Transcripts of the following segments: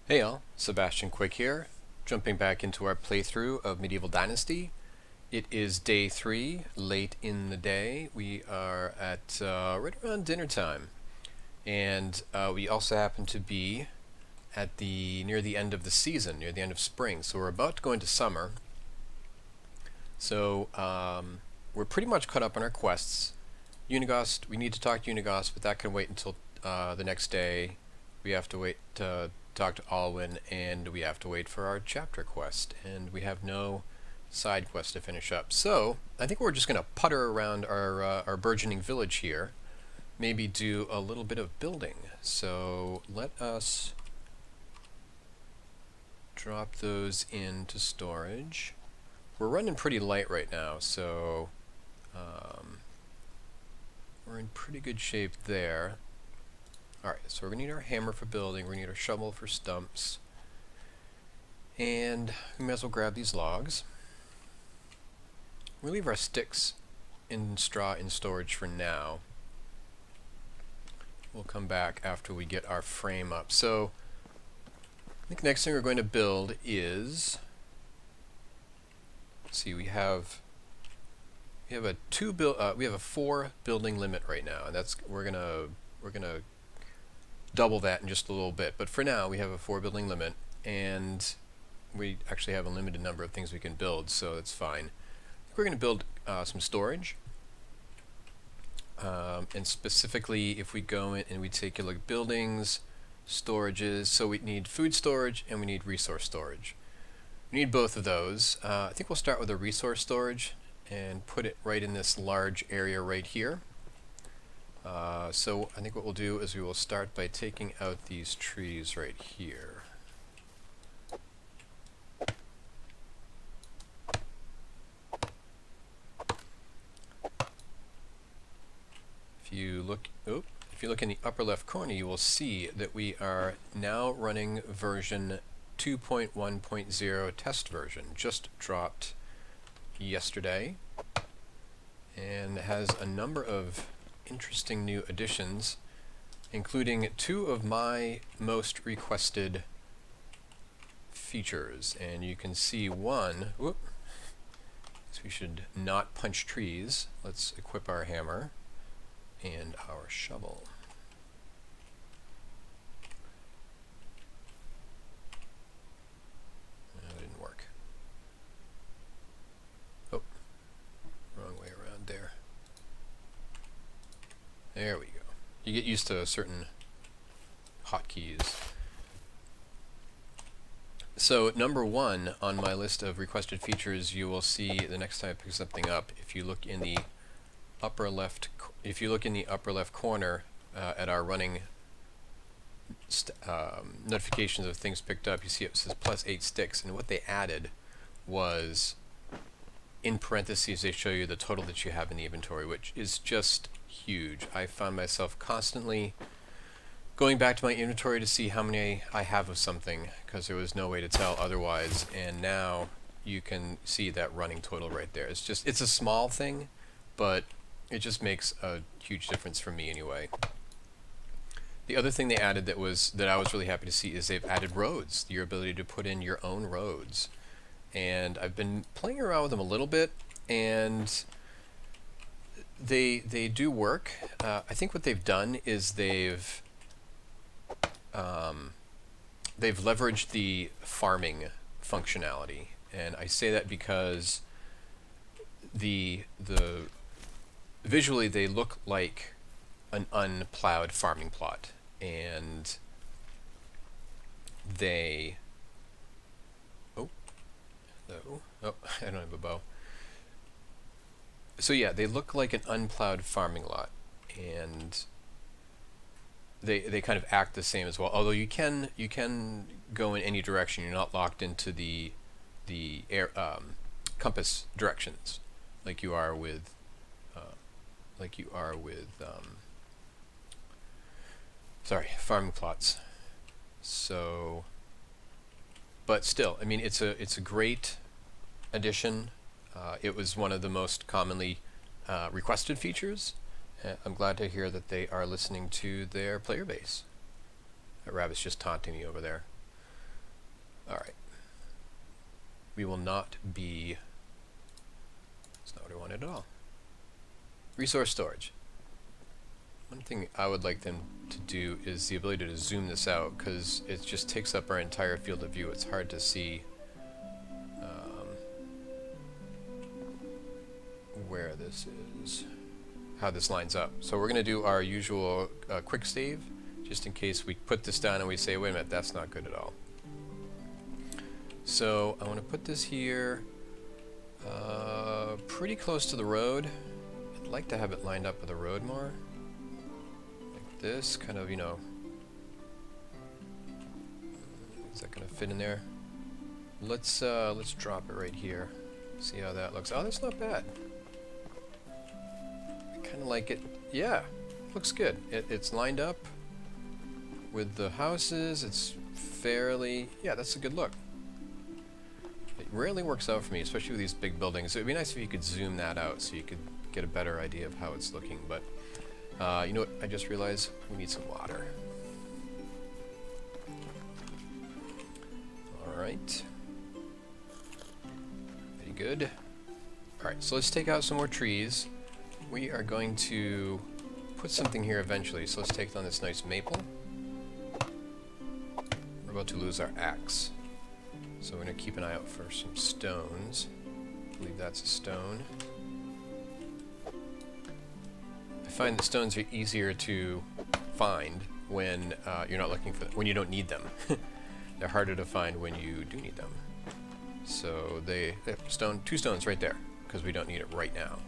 Hey all, Sebastian Quick here, jumping back into our playthrough of Medieval Dynasty. It is day 3, late in the day. We are at right around dinner time, and we also happen to be at the near the end of the season, near the end of spring. So we're about to go into summer. So we're pretty much caught up on our quests. Unigost, we need to talk to Unigost, but that can wait until the next day. We have to wait to talk to Alwyn, and we have to wait for our chapter quest, and we have no side quest to finish up. So I think we're just going to putter around our burgeoning village here, maybe do a little bit of building. So let us drop those into storage. We're running pretty light right now, so we're in pretty good shape there. Alright, so we're going to need our hammer for building, we're going to need our shovel for stumps, and we may as well grab these logs. We'll leave our sticks and straw in storage for now. We'll come back after we get our frame up. So, I think the next thing we're going to build is, let's see, we have a 4 building limit right now, and that's we're gonna double that in just a little bit. But for now, we have a 4 building limit, and we actually have a limited number of things we can build, so that's fine. I think we're going to build some storage. And specifically, if we go in and we take a look at buildings, storages, so we need food storage and we need resource storage. We need both of those. I think we'll start with a resource storage and put it right in this large area right here. So I think what we'll do is we will start by taking out these trees right here. If you look in the upper left corner, you will see that we are now running version 2.1.0 test version, just dropped yesterday, and has a number of interesting new additions, including 2 of my most requested features. And you can see one, so we should not punch trees. Let's equip our hammer and our shovel. That didn't work. Oh, wrong way around there. There we go. You get used to certain hotkeys. So number 1 on my list of requested features, you will see the next time I pick something up. If you look in the upper left, corner at our running notifications of things picked up, you see it says +8 sticks, and what they added was, in parentheses, they show you the total that you have in the inventory, which is just huge. I found myself constantly going back to my inventory to see how many I have of something, because there was no way to tell otherwise, and now you can see that running total right there. It's a small thing, but it just makes a huge difference for me anyway. The other thing they added that I was really happy to see is they've added roads, your ability to put in your own roads. And I've been playing around with them a little bit, and they do work. I think what they've done is they've leveraged the farming functionality, and I say that because visually they look like an unplowed farming plot, and they I don't have a bow. So yeah, they look like an unplowed farming lot, and they kind of act the same as well. Although you can go in any direction. You're not locked into the air compass directions like you are with farming plots. So, but still, I mean, it's a great addition. It was one of the most commonly requested features. I'm glad to hear that they are listening to their player base. That rabbit's just taunting me over there. Alright. We will not be... That's not what I wanted at all. Resource storage. One thing I would like them to do is the ability to zoom this out, because it just takes up our entire field of view. It's hard to see where this is, how this lines up. So we're going to do our usual quick save, just in case we put this down and we say, wait a minute, that's not good at all. So I want to put this here pretty close to the road. I'd like to have it lined up with the road more. Like this, kind of, you know. Is that going to fit in there? Let's drop it right here. See how that looks. Oh, that's not bad. I kind of like it. Yeah, looks good. It's lined up with the houses. It's fairly... Yeah, that's a good look. It rarely works out for me, especially with these big buildings. It would be nice if you could zoom that out so you could get a better idea of how it's looking. But you know what? I just realized we need some water. Alright. Very good. Alright, so let's take out some more trees. We are going to put something here eventually, so let's take down this nice maple. We're about to lose our axe. So we're going to keep an eye out for some stones. I believe that's a stone. I find the stones are easier to find when you're not looking for them, when you don't need them. They're harder to find when you do need them. So two stones right there, because we don't need it right now.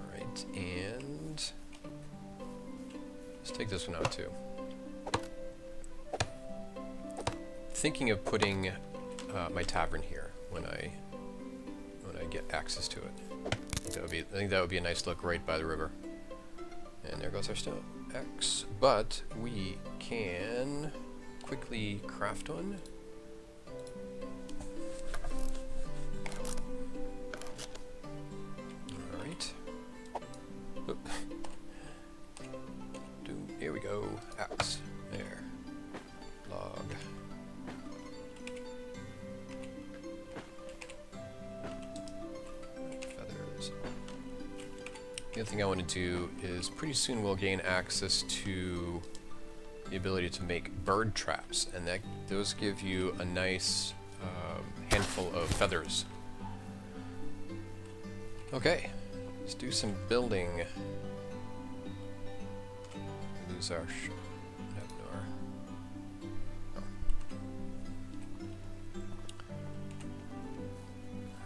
Alright, and let's take this one out too. Thinking of putting my tavern here when I get access to it. I think that would be a nice look right by the river. And there goes our stone axe. But we can quickly craft one. All right. Oop. Here we go. Axe. There. Log. The other thing I want to do is pretty soon we'll gain access to the ability to make bird traps, and those give you a nice handful of feathers. Okay, let's do some building. Lose our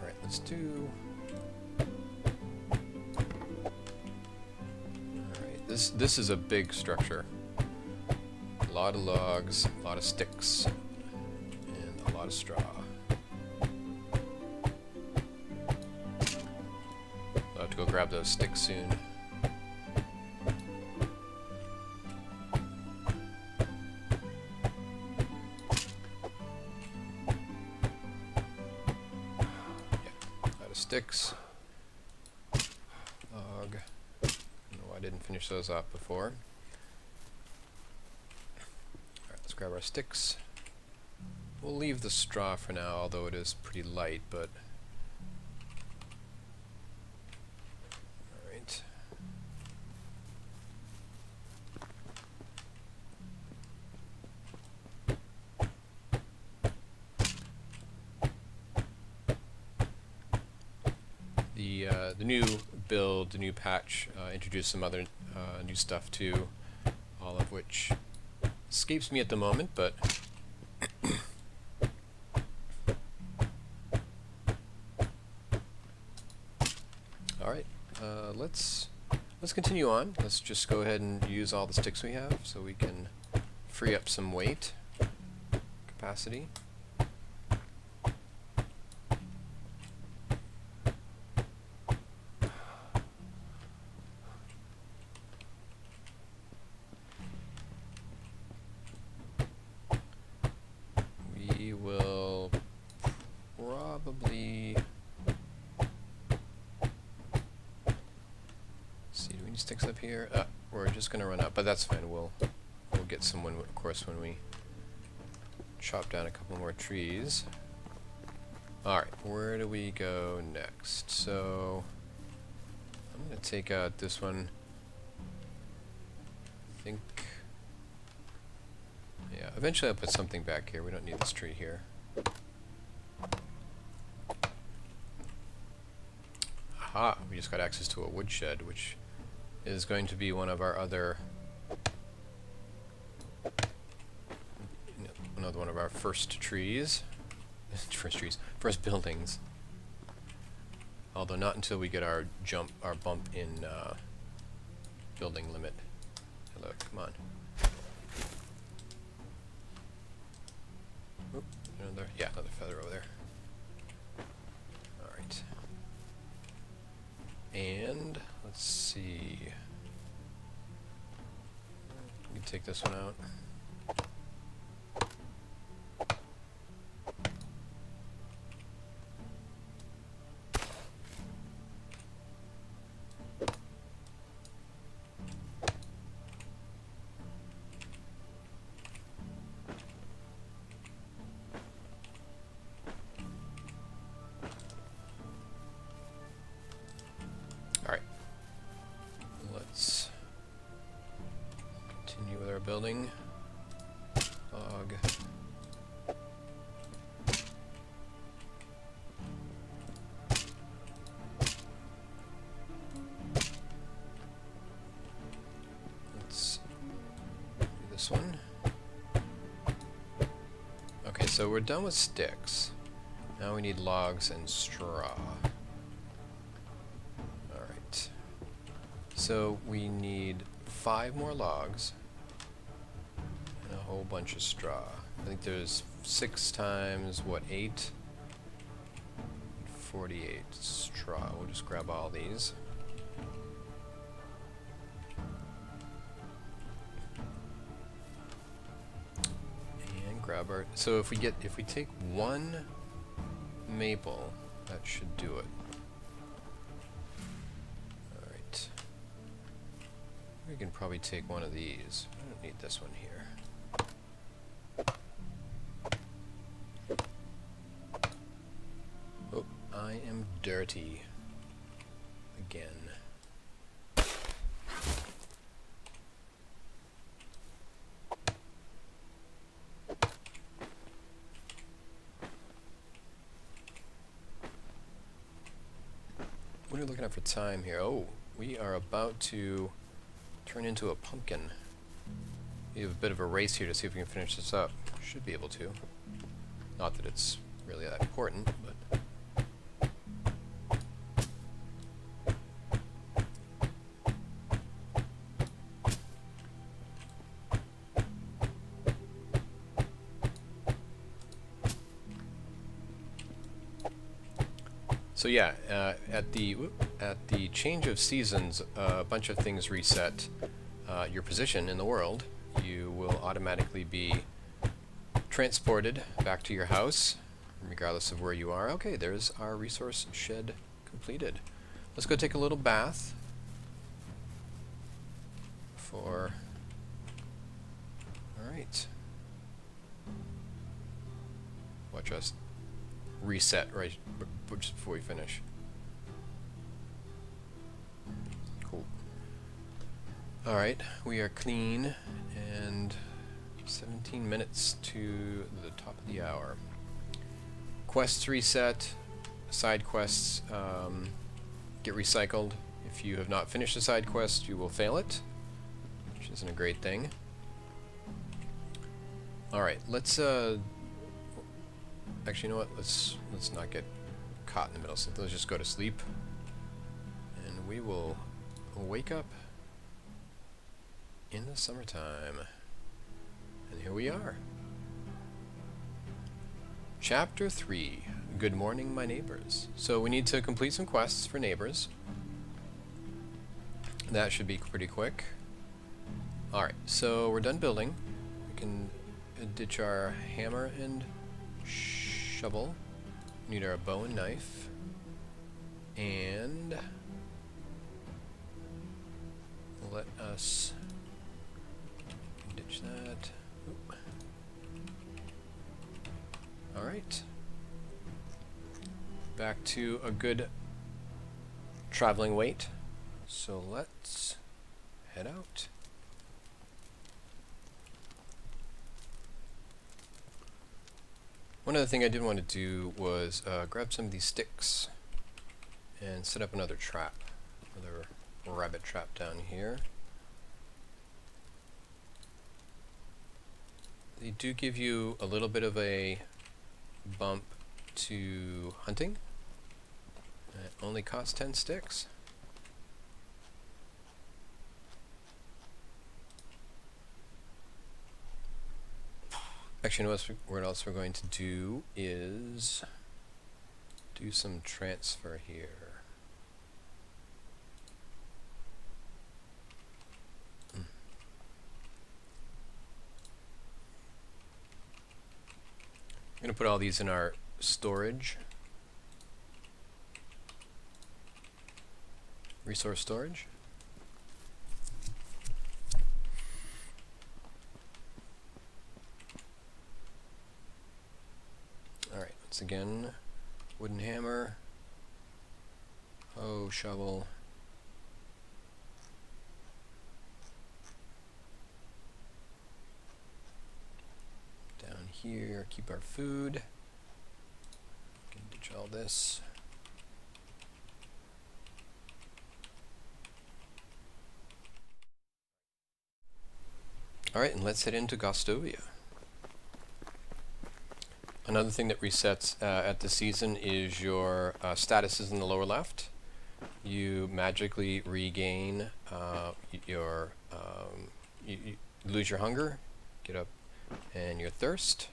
Alright, let's do... This is a big structure. A lot of logs, a lot of sticks, and a lot of straw. I'll have to go grab those sticks soon. Yeah, a lot of sticks. Log. Didn't finish those off before. Alright, let's grab our sticks. We'll leave the straw for now, although it is pretty light, but... Alright. The new build, the new patch, introduced some other new stuff too, all of which escapes me at the moment, but alright, let's continue on. Let's just go ahead and use all the sticks we have so we can free up some weight capacity. Sticks up here. We're just gonna run out, but that's fine. We'll we'll get some when, of course, when we chop down a couple more trees. Alright, where do we go next? So, I'm going to take out this one. I think... yeah, eventually I'll put something back here. We don't need this tree here. Aha! We just got access to a woodshed, which is going to be one of our other... another one of our first trees. First buildings. Although not until we get our bump in building limit. Hello, come on. Oop, another feather over there. Alright. And let's see. We can take this one out. Building log. Let's do this one. Okay, so we're done with sticks. Now we need logs and straw. Alright. So we need 5 more logs. A whole bunch of straw. I think there's 6 times, what, 8? 48 straw. We'll just grab all these. And grab our... so if we take 1 maple, that should do it. Alright. We can probably take one of these. I don't need this one here. I am dirty again. What are we looking at for time here? Oh, we are about to turn into a pumpkin. We have a bit of a race here to see if we can finish this up. Should be able to. Not that it's really that important, but... so yeah, at the change of seasons, a bunch of things reset. Your position in the world, you will automatically be transported back to your house, regardless of where you are. Okay, there's our resource shed completed. Let's go take a little bath. Alright. Watch us reset right just before we finish. Cool. Alright, we are clean, and 17 minutes to the top of the hour. Quests reset, side quests get recycled. If you have not finished a side quest, you will fail it, which isn't a great thing. Alright, let's actually, you know what? Let's not get caught in the middle. So let's just go to sleep, and we will wake up in the summertime. And here we are. Chapter 3. Good morning, my neighbors. So we need to complete some quests for neighbors. That should be pretty quick. Alright, so we're done building. We can ditch our hammer and shovel. Need our bow and knife. And let us ditch that. Alright. Back to a good traveling weight. So let's head out. One other thing I did want to do was grab some of these sticks and set up another trap, another rabbit trap down here. They do give you a little bit of a bump to hunting. It only costs 10 sticks. Actually, what else we're going to do is do some transfer here. I'm going to put all these in our storage. Resource storage. Alright, once again, wooden hammer, hoe, shovel. Down here, keep our food. Can ditch all this. Alright, and let's head into Gostovia. Another thing that resets at the season is your statuses in the lower left. You magically regain you lose your hunger, get up, and your thirst.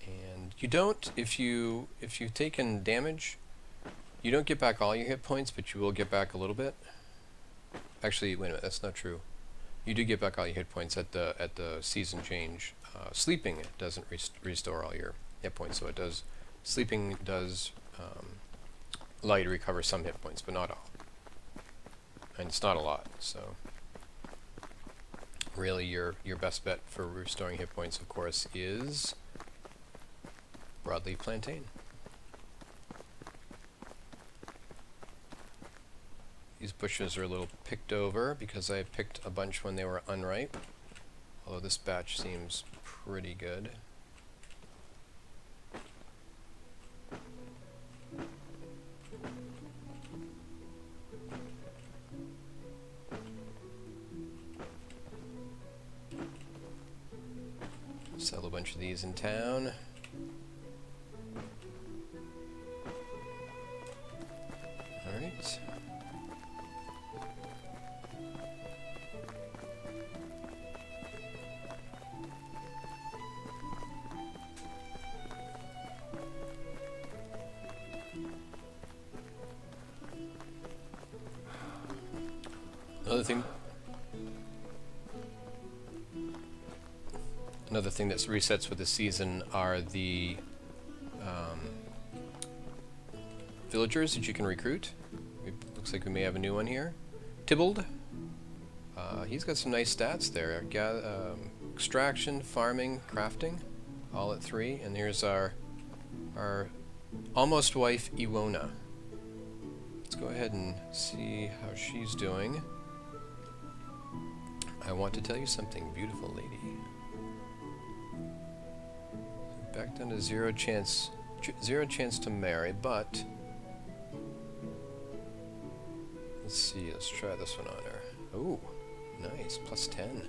And you don't, if you've taken damage, you don't get back all your hit points, but you will get back a little bit. Actually, wait a minute, that's not true. You do get back all your hit points at the season change. Sleeping doesn't restore all your hit points, so it does. Sleeping does allow you to recover some hit points, but not all. And it's not a lot, so really your best bet for restoring hit points, of course, is broadleaf plantain. These bushes are a little picked over because I picked a bunch when they were unripe, although this batch seems pretty good. Sell a bunch of these in town. All right. Another thing that resets with the season are the villagers that you can recruit. Looks like we may have a new one here. Tybalt. He's got some nice stats there. Extraction, farming, crafting, all at 3. And here's our almost wife, Iwona. Let's go ahead and see how she's doing. I want to tell you something, beautiful lady. Back down to 0 chance to marry, but let's see, let's try this one on her. Oh, nice, plus 10.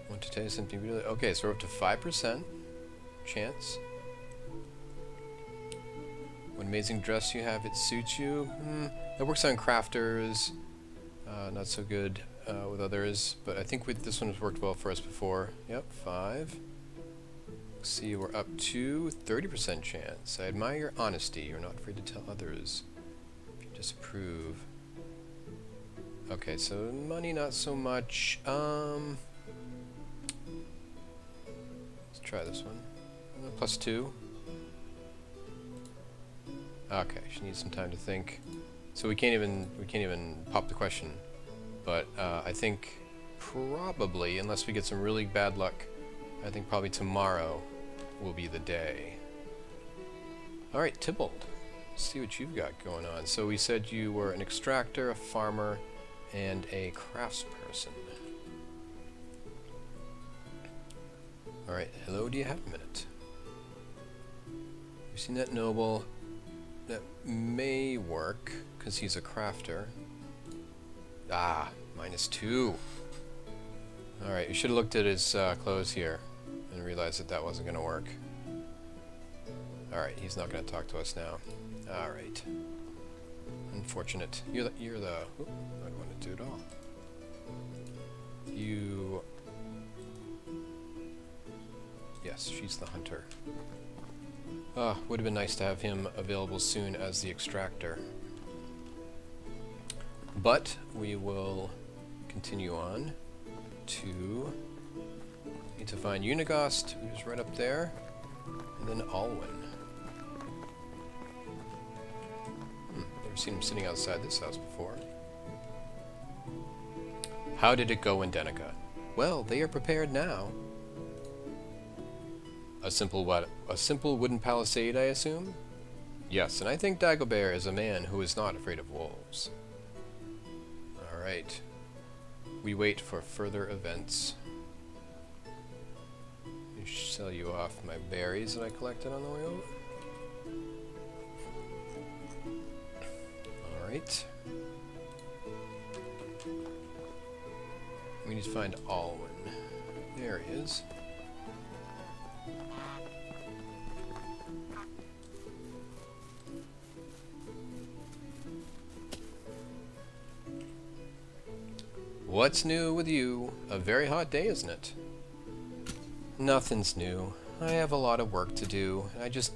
I want to tell you something really, okay, so we're up to 5% chance. What amazing dress you have, it suits you. That works on crafters, not so good with others, but I think this one has worked well for us before. Yep, 5. See, we're up to 30% chance. I admire your honesty. You're not afraid to tell others if you disapprove. Okay, so money not so much. Let's try this one. Plus 2. Okay, she needs some time to think. So we can't even pop the question. But I think probably, unless we get some really bad luck, I think probably tomorrow will be the day. Alright, Tybalt. Let's see what you've got going on. So we said you were an extractor, a farmer, and a craftsperson. Alright, hello, do you have a minute? You've seen that noble. That may work, because he's a crafter. Ah, -2. Alright, you should have looked at his clothes here and realized that that wasn't going to work. Alright, he's not going to talk to us now. Alright. Unfortunate. You're the oop, I don't want to do it all. You... Yes, she's the hunter. Would have been nice to have him available soon as the extractor. But we will continue on to... Need to find Unigost, who's right up there, and then Alwyn. Never seen him sitting outside this house before. How did it go in Denica? Well, they are prepared now. A simple what? A simple wooden palisade, I assume? Yes, and I think Dagobert is a man who is not afraid of wolves. Alright. We wait for further events. Let me sell you off my berries that I collected on the way over. Alright. We need to find Alwyn. There he is. What's new with you? A very hot day, isn't it? Nothing's new. I have a lot of work to do. I just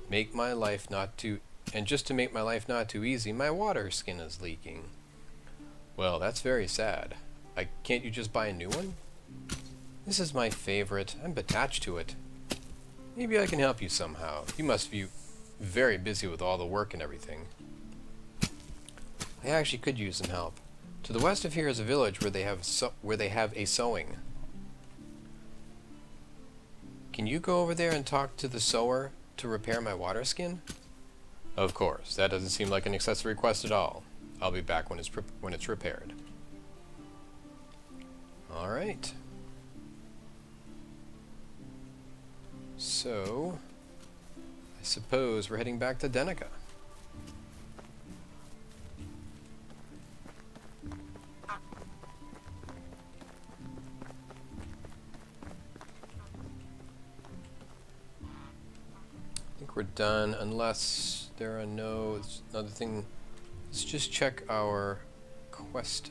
make my life not too... And just to make my life not too easy, my water skin is leaking. Well, that's very sad. Can't you just buy a new one? This is my favorite. I'm attached to it. Maybe I can help you somehow. You must be very busy with all the work and everything. I actually could use some help. To the west of here is a village where they have a sewing. Can you go over there and talk to the sewer to repair my water skin? Of course. That doesn't seem like an excessive request at all. I'll be back when it's repaired. All right. So, I suppose we're heading back to Denica. We're done unless there are no... Another thing, let's just check our quest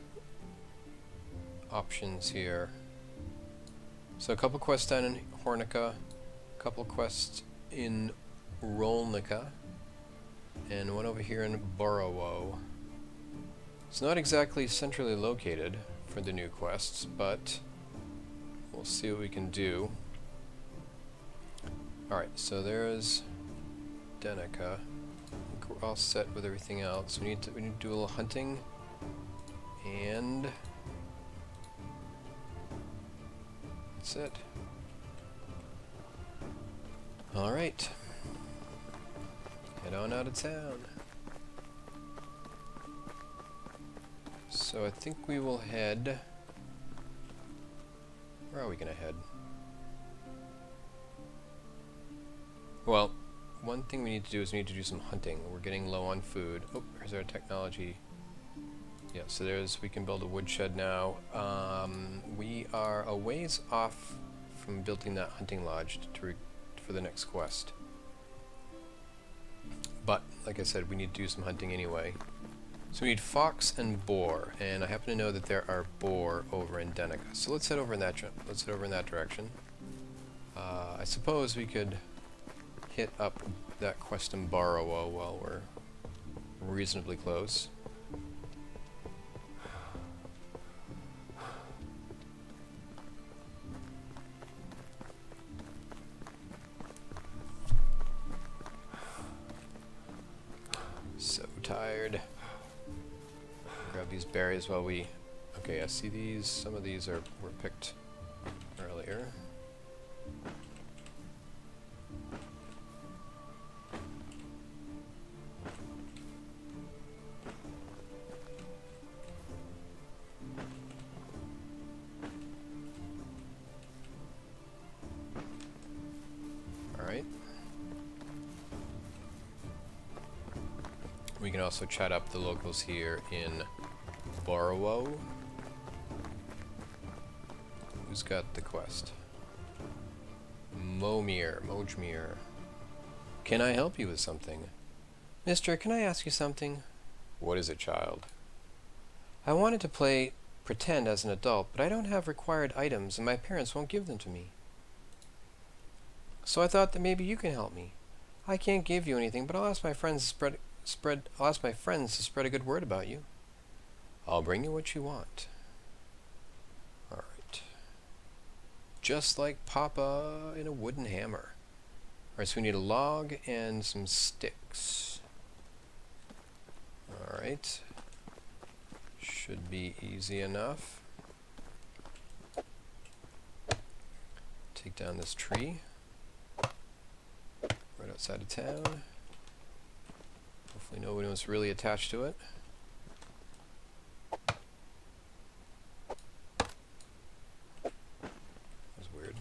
options here. So a couple quests down in Hornica, a couple quests in Rolnica, and one over here in Borowo. It's not exactly centrally located for the new quests, but we'll see what we can do. Alright, so there's Denica. I think we're all set with everything else. We need to do a little hunting, and that's it. All right, head on out of town. So I think we will head. Where are we gonna head? Well, one thing we need to do is we need to do some hunting. We're getting low on food. Oh, here's our technology. Yeah, so we can build a woodshed now. We are a ways off from building that hunting lodge for the next quest. But, like I said, we need to do some hunting anyway. So we need fox and boar, and I happen to know that there are boar over in Denica. So let's head over in that direction. I suppose we could hit up that quest in Borowo while we're reasonably close. So tired. Grab these berries while we... Okay, I see these. Some of these were picked earlier. can also chat up the locals here in Borowo. Who's got the quest? Mojmir. Can I help you with something? Mister, can I ask you something? What is it, child? I wanted to play pretend as an adult, but I don't have required items and my parents won't give them to me. So I thought that maybe you can help me. I can't give you anything, but I'll ask my friends to spread a good word about you. I'll bring you what you want. Alright. Just like Papa in a wooden hammer. Alright, so we need a log and some sticks. Alright. Should be easy enough. Take down this tree. Right outside of town. Hopefully nobody was really attached to it. That's weird.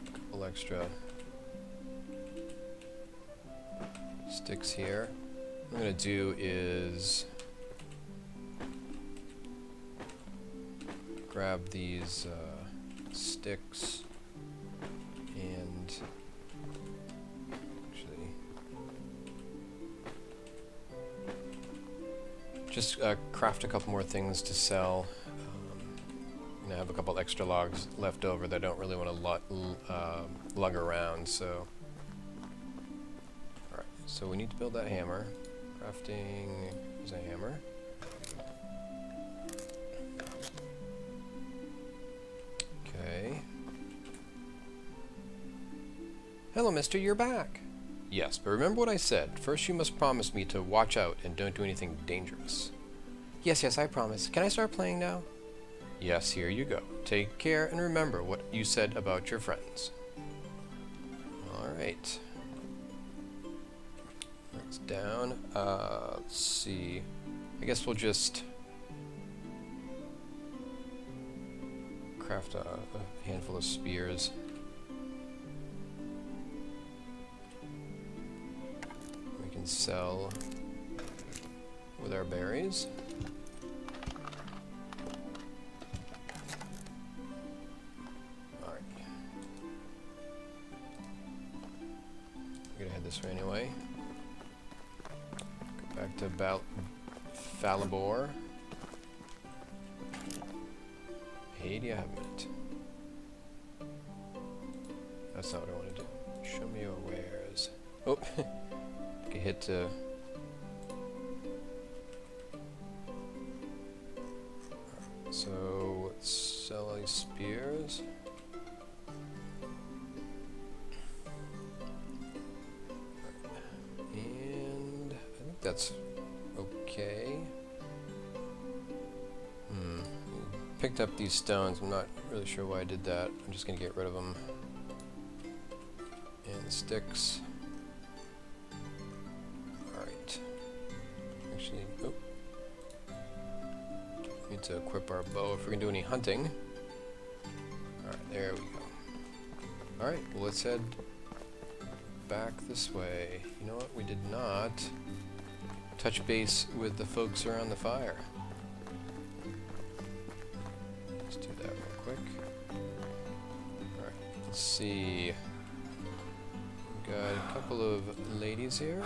A couple extra sticks here. What I'm going to do is grab these sticks and actually just craft a couple more things to sell. I'm gonna have a couple extra logs left over that I don't really want to lug around, so alright, so we need to build that hammer. Crafting is a hammer. Okay. Hello, mister, you're back. Yes, but remember what I said. First you must promise me to watch out and don't do anything dangerous. Yes, I promise. Can I start playing now? Yes, here you go. Take care and remember what you said about your friends. Alright. That's down. Let's see. I guess we'll just craft a handful of spears. We can sell with our berries. Alright. I'm gonna head this way anyway. Go back to Falibor. Hey, do you have a minute? That's not what I want to do. Show me your wares. Oh, get hit to. So let's sell all these spears. And I think that's okay. Picked up these stones. I'm not really sure why I did that. I'm just gonna get rid of them. And the sticks. Alright. Actually, oh. Need to equip our bow if we're gonna do any hunting. Alright, there we go. Alright, well, let's head back this way. You know what? We did not touch base with the folks around the fire. Let's do that real quick. Alright, let's see. We've got a couple of ladies here.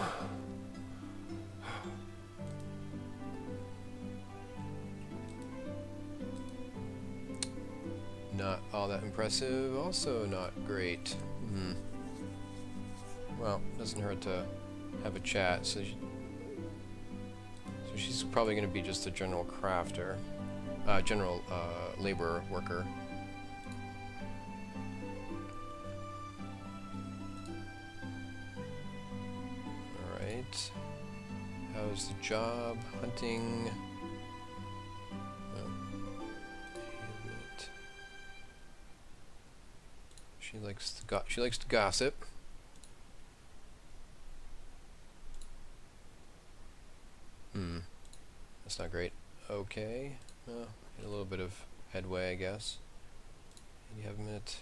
Not all that impressive, also not great. Well, doesn't hurt to have a chat, so she's probably going to be just a general crafter. General labor worker. Alright. How's the job? Hunting. Oh. She likes to gossip. That's not great. Okay. Well, get a little bit of headway, I guess. You have a minute.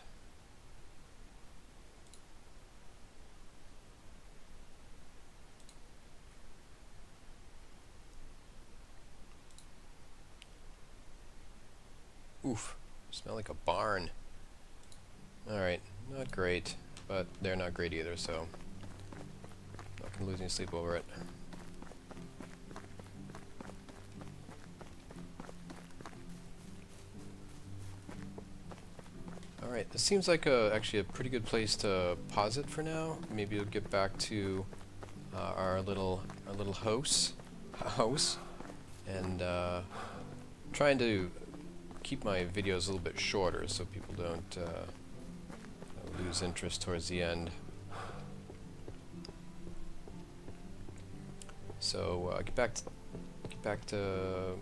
Smell like a barn. Alright, not great, but they're not great either, so not gonna lose any sleep over it. Alright, this seems like actually a pretty good place to pause it for now. Maybe we'll get back to our little house, and trying to keep my videos a little bit shorter so people don't lose interest towards the end. So get back to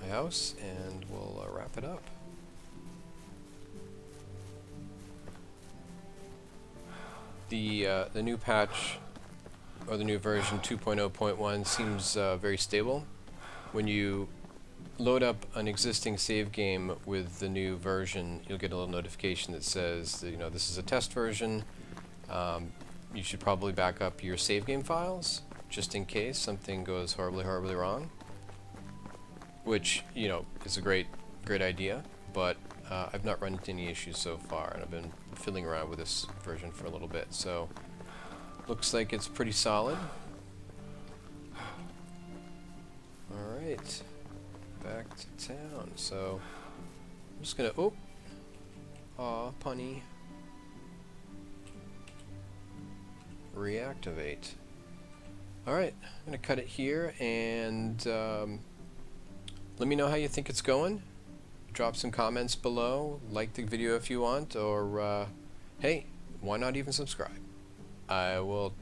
my house, and we'll wrap it up. The new patch, or the new version 2.0.1, seems very stable. When you load up an existing save game with the new version, you'll get a little notification that says that, you know, this is a test version. You should probably back up your save game files just in case something goes horribly wrong, which, you know, is a great idea, but I've not run into any issues so far, and I've been fiddling around with this version for a little bit, so looks like it's pretty solid. Alright, back to town. So I'm just gonna punny, reactivate. Alright, I'm gonna cut it here, and let me know how you think it's going. Drop some comments below, like the video if you want, or hey, why not even subscribe? I will